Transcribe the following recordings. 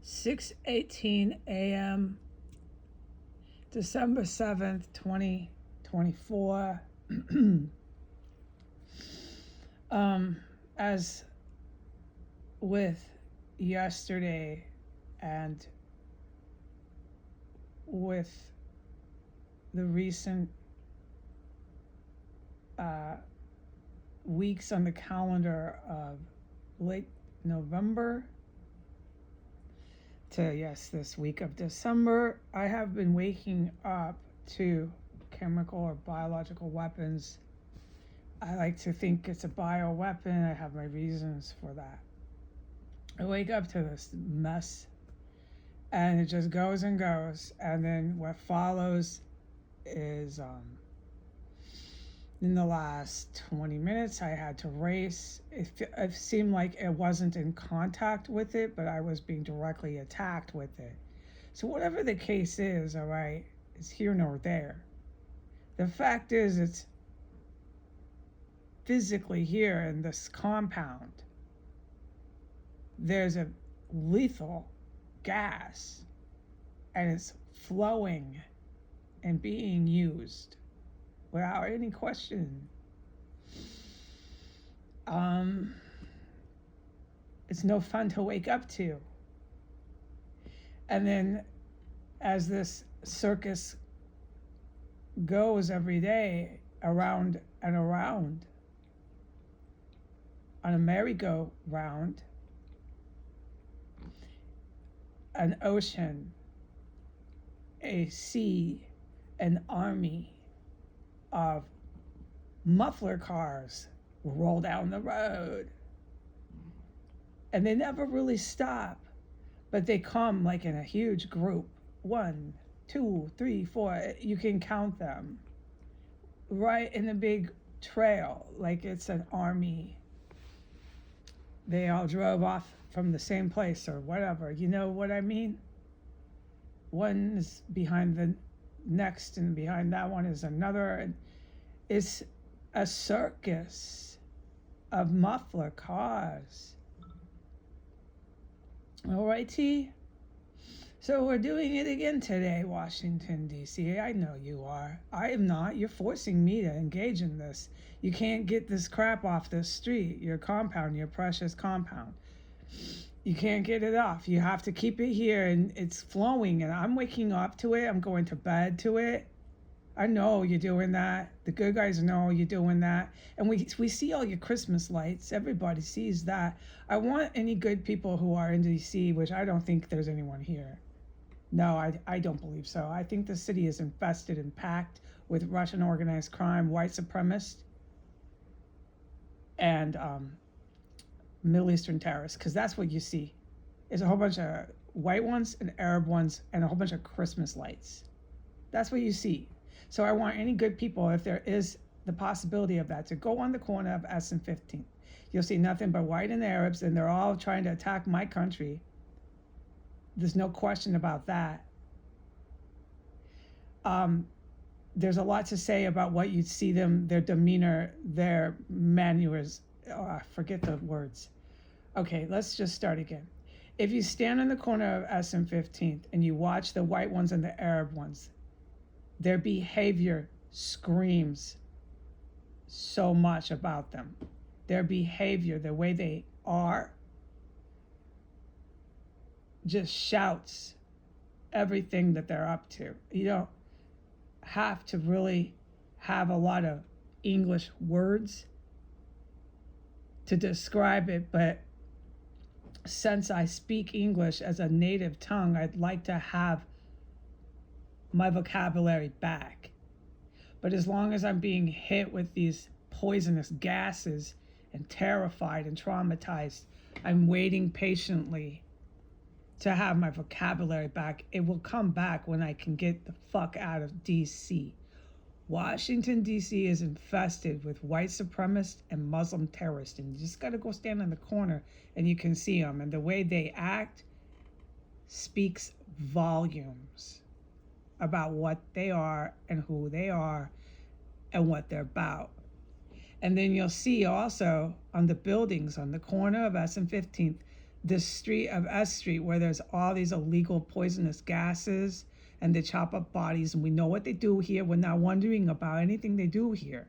6:18 a.m. December 7th, 2024. As with yesterday and with the recent weeks on the calendar of late November to, yes, this week of December, I have been waking up to chemical or biological weapons. I like to think it's a bioweapon. I have my reasons for that. I wake up to this mess and it just goes and goes. And then what follows is in the last 20 minutes, I had to race. It seemed like it wasn't in contact with it, but I was being directly attacked with it. So whatever the case is, all right, it's here nor there. The fact is, it's physically here in this compound. There's a lethal gas, and it's flowing and being used without any question. It's no fun to wake up to. And then as this circus goes every day around and around on a merry-go-round, an ocean, a sea, an army of muffler cars roll down the road. And they never really stop, but they come like in a huge group. 1, 2, 3, 4, you can count them. Right in the big trail, like it's an army. They all drove off from the same place or whatever. You know what I mean? One is behind the next, and behind that one is another. And it's a circus of muffler cars. All righty. So we're doing it again today, Washington, D.C. I know you are. I am not. You're forcing me to engage in this. You can't get this crap off the street, your compound, your precious compound. You can't get it off. You have to keep it here, and it's flowing, and I'm waking up to it. I'm going to bed to it. I know you're doing that. The good guys know you're doing that. And we see all your Christmas lights. Everybody sees that. I want any good people who are in D.C., which I don't think there's anyone here. No, I don't believe so. I think the city is infested and packed with Russian organized crime, white supremacists, and Middle Eastern terrorists, because that's what you see. It's a whole bunch of white ones and Arab ones and a whole bunch of Christmas lights. That's what you see. So I want any good people, if there is the possibility of that, to go on the corner of S and 15th. You'll see nothing but white and Arabs, and they're all trying to attack my country. There's no question about that. There's a lot to say about what you see them, their demeanor, their manners. Oh, I forget the words. Okay, let's just start again. If you stand in the corner of S and 15th and you watch the white ones and the Arab ones, their behavior screams so much about them. Their behavior, the way they are, just shouts everything that they're up to. You don't have to really have a lot of English words to describe it, but since I speak English as a native tongue, I'd like to have my vocabulary back. But as long as I'm being hit with these poisonous gases and terrified and traumatized, I'm waiting patiently to have my vocabulary back. It will come back when I can get the fuck out of DC. Washington, D.C. is infested with white supremacists and Muslim terrorists, and you just got to go stand in the corner and you can see them. And the way they act speaks volumes about what they are and who they are and what they're about. And then you'll see also on the buildings on the corner of S and 15th, this street of S Street where there's all these illegal poisonous gases and they chop up bodies, and we know what they do here. We're not wondering about anything they do here.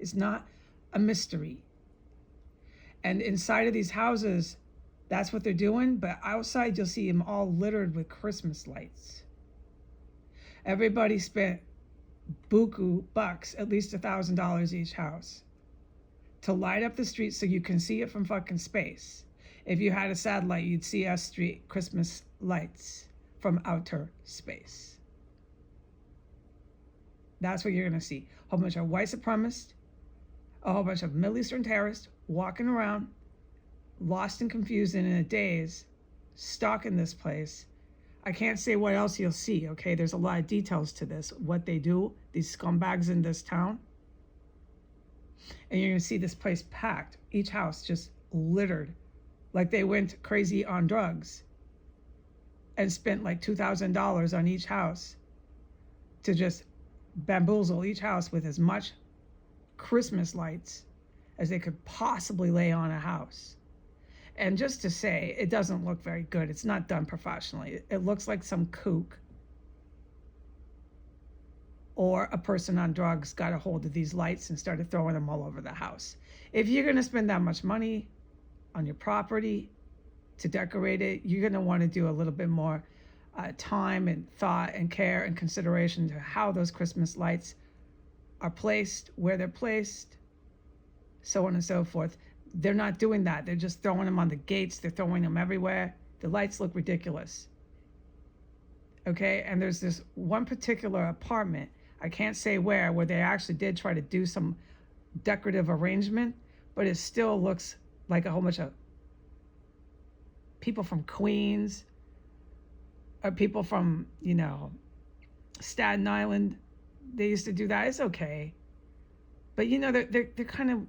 It's not a mystery. And inside of these houses, that's what they're doing. But outside, you'll see them all littered with Christmas lights. Everybody spent buku bucks, at least $1,000 each house, to light up the street so you can see it from fucking space. If you had a satellite, you'd see S Street Christmas lights from outer space. That's what you're going to see. A whole bunch of white supremacists, a whole bunch of Middle Eastern terrorists walking around, lost and confused and in a daze, stalking this place. I can't say what else you'll see, okay? There's a lot of details to this, what they do, these scumbags in this town. And you're going to see this place packed, each house just littered, like they went crazy on drugs and spent like $2,000 on each house to just bamboozle each house with as much Christmas lights as they could possibly lay on a house. And just to say, it doesn't look very good. It's not done professionally. It looks like some kook or a person on drugs got a hold of these lights and started throwing them all over the house. If you're going to spend that much money on your property to decorate it, you're going to want to do a little bit more time and thought and care and consideration to how those Christmas lights are placed, where they're placed, so on and so forth. They're not doing that. They're just throwing them on the gates. They're throwing them everywhere. The lights look ridiculous. Okay, and there's this one particular apartment, I can't say where they actually did try to do some decorative arrangement, but it still looks like a whole bunch of people from Queens or people from, Staten Island. They used to do that. It's okay. But they're kind of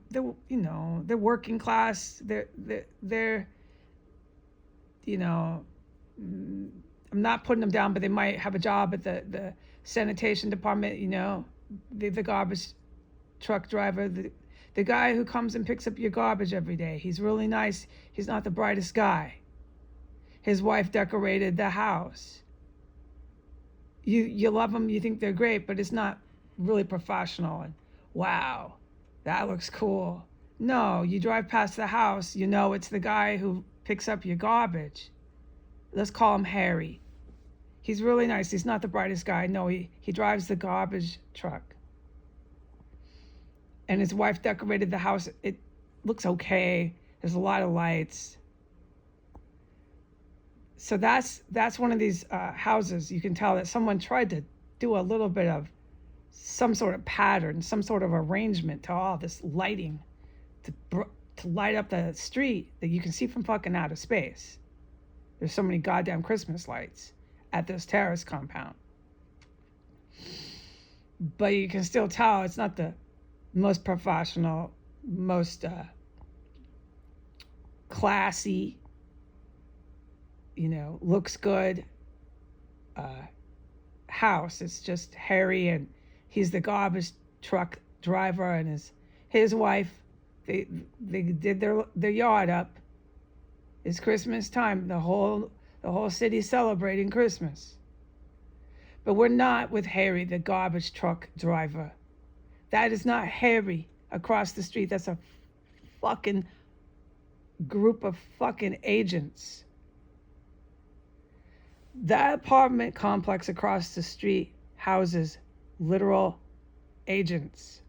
they're working class. They're I'm not putting them down, but they might have a job at the sanitation department. The garbage truck driver, the guy who comes and picks up your garbage every day. He's really nice. He's not the brightest guy. His wife decorated the house. You love them. You think they're great, but it's not really professional. And wow, that looks cool. No, you drive past the house, it's the guy who picks up your garbage. Let's call him Harry. He's really nice. He's not the brightest guy. No, he drives the garbage truck. And his wife decorated the house. It looks okay. There's a lot of lights. So that's one of these houses. You can tell that someone tried to do a little bit of some sort of pattern, some sort of arrangement to all this lighting to light up the street that you can see from fucking outer space. There's so many goddamn Christmas lights at this terrace compound. But you can still tell it's not the most professional, most classy, looks good house. It's just Harry, and he's the garbage truck driver, and his wife. They did their yard up. It's Christmas time. The whole city's celebrating Christmas. But we're not with Harry, the garbage truck driver. That is not Harry across the street. That's a fucking group of fucking agents. That apartment complex across the street houses literal agents.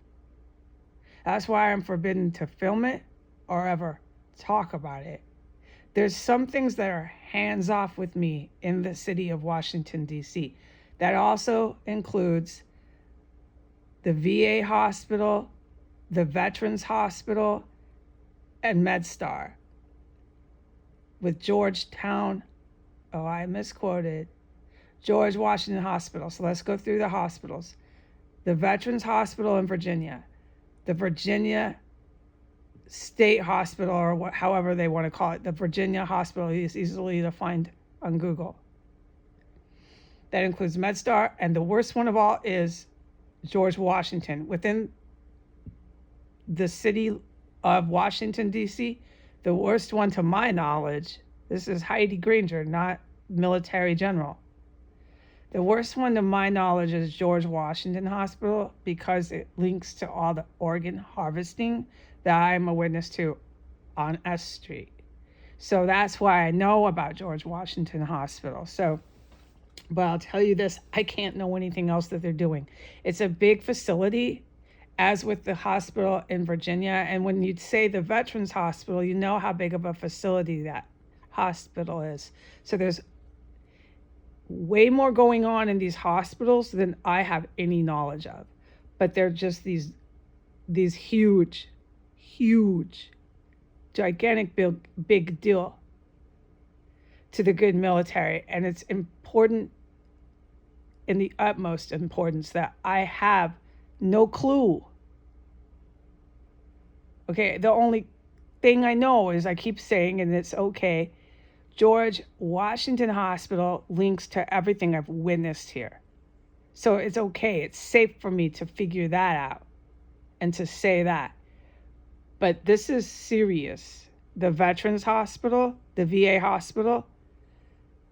That's why I'm forbidden to film it or ever talk about it. There's some things that are hands off with me in the city of Washington, D.C. That also includes the VA hospital, the Veterans Hospital, and MedStar. With Georgetown, I misquoted, George Washington Hospital. So let's go through the hospitals. The Veterans Hospital in Virginia, the Virginia State Hospital, or however they want to call it, the Virginia Hospital is easily to find on Google. That includes MedStar, and the worst one of all is George Washington. Within the city of Washington, D.C., the worst one to my knowledge This is Heidi Granger, not military general. The worst one to my knowledge is George Washington Hospital because it links to all the organ harvesting that I'm a witness to on S Street. So that's why I know about George Washington Hospital. But I'll tell you this, I can't know anything else that they're doing. It's a big facility, as with the hospital in Virginia. And when you say the Veterans Hospital, you know how big of a facility that hospital is. So there's way more going on in these hospitals than I have any knowledge of. But they're just these huge, gigantic, big deal to the good military. And it's important, in the utmost importance, that I have no clue. Okay, the only thing I know is I keep saying, and it's okay, George Washington Hospital links to everything I've witnessed here. So it's okay. It's safe for me to figure that out and to say that. But this is serious. The Veterans Hospital, the VA hospital,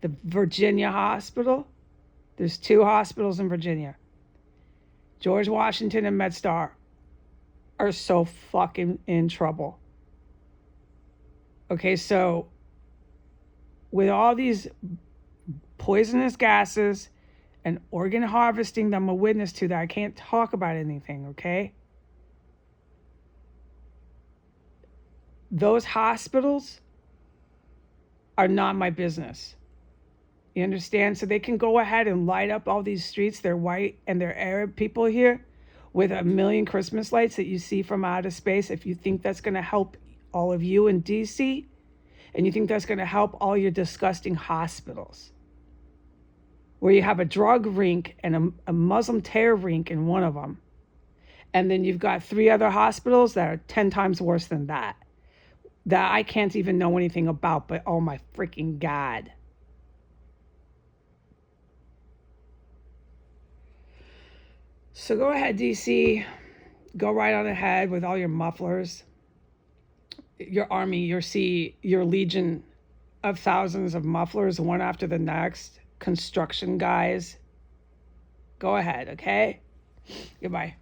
the Virginia hospital. There's 2 hospitals in Virginia. George Washington and MedStar are so fucking in trouble. Okay, so with all these poisonous gases and organ harvesting that I'm a witness to, that I can't talk about anything, okay? Those hospitals are not my business. You understand? So they can go ahead and light up all these streets. They're white and they're Arab people here with a million Christmas lights that you see from outer space. If you think that's going to help all of you in DC, and you think that's going to help all your disgusting hospitals, where you have a drug rink and a Muslim terror rink in one of them, and then you've got 3 other hospitals that are 10 times worse than that I can't even know anything about, but oh my freaking God. So go ahead, DC. Go right on ahead with all your mufflers, your army, your legion of thousands of mufflers, one after the next, construction guys. Go ahead, okay? Goodbye.